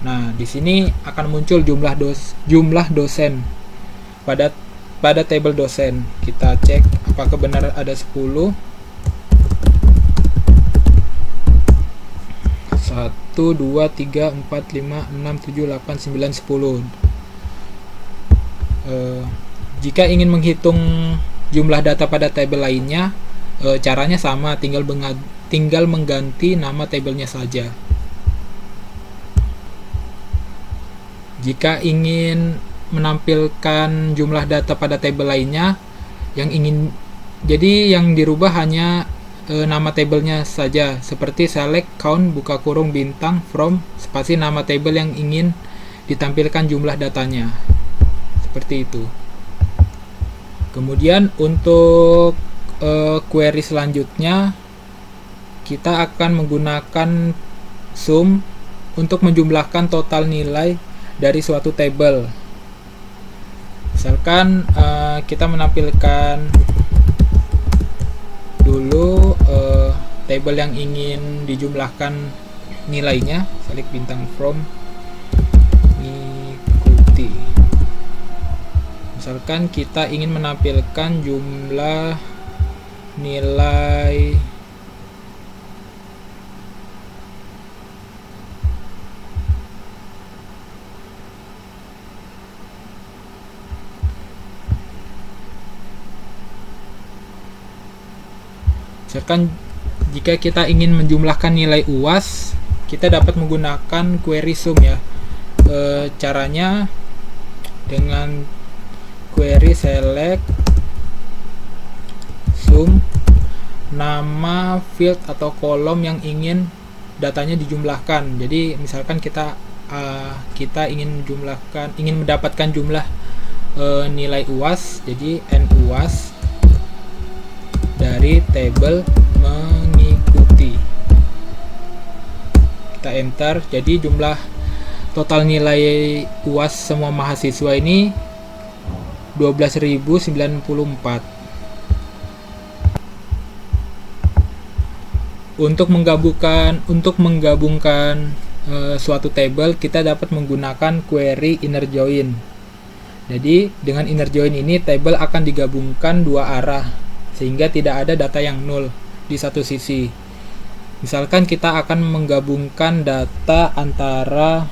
Nah, di sini akan muncul jumlah dosen pada table dosen. Kita cek apakah benar ada 10. 1, 2, 3, 4, 5, 6, 7, 8, 9, 10. Jika ingin menghitung jumlah data pada table lainnya, caranya sama, tinggal mengganti nama tabelnya saja. Jika ingin menampilkan jumlah data pada table lainnya, yang dirubah hanya nama tabelnya saja, seperti select count buka kurung bintang from spasi nama table yang ingin ditampilkan jumlah datanya, seperti itu. Kemudian untuk query selanjutnya, kita akan menggunakan sum untuk menjumlahkan total nilai dari suatu table. Misalkan kita menampilkan dulu table yang ingin dijumlahkan nilainya, select bintang from ikuti. Misalkan kita ingin menampilkan jumlah nilai jika kita ingin menjumlahkan nilai UAS, kita dapat menggunakan query sum ya. Caranya dengan query select sum nama field atau kolom yang ingin datanya dijumlahkan. Jadi misalkan kita ingin mendapatkan jumlah nilai UAS, jadi n UAS dari table mengikuti. Kita enter, jadi jumlah total nilai UAS semua mahasiswa ini 12.094. Untuk menggabungkan suatu table, kita dapat menggunakan query inner join. Jadi dengan inner join ini table akan digabungkan dua arah, sehingga tidak ada data yang nol di satu sisi. Misalkan kita akan menggabungkan data antara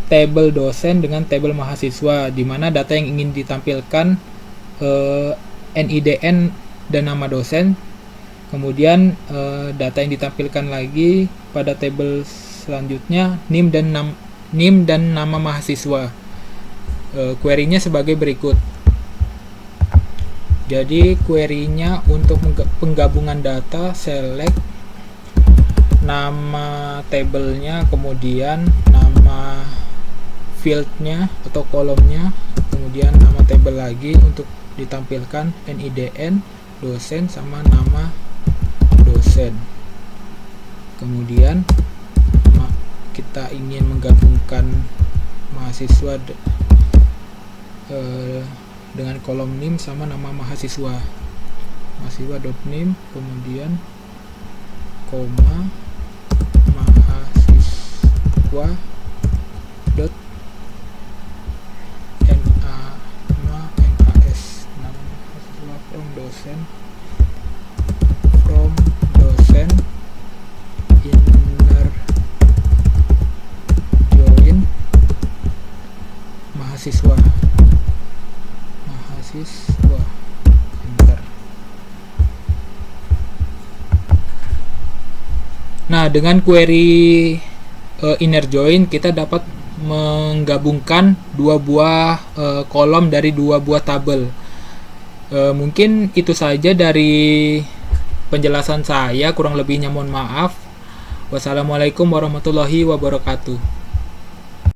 table dosen dengan table mahasiswa, di mana data yang ingin ditampilkan NIDN dan nama dosen, kemudian data yang ditampilkan lagi pada table selanjutnya NIM dan nama mahasiswa. Query-nya sebagai berikut. Jadi query-nya untuk penggabungan data, select nama tabelnya, kemudian nama fieldnya atau kolomnya, kemudian nama table lagi untuk ditampilkan NIDN dosen sama nama dosen. Kemudian kita ingin menggabungkan mahasiswa dengan kolom NIM sama nama mahasiswa, mahasiswa.nim, kemudian koma mahasiswa dot NAS, nama mahasiswa from dosen inner join basis. Wah, enter. Nah, dengan query inner join kita dapat menggabungkan dua buah kolom dari dua buah tabel. Mungkin itu saja dari penjelasan saya, kurang lebihnya mohon maaf. Wassalamualaikum warahmatullahi wabarakatuh.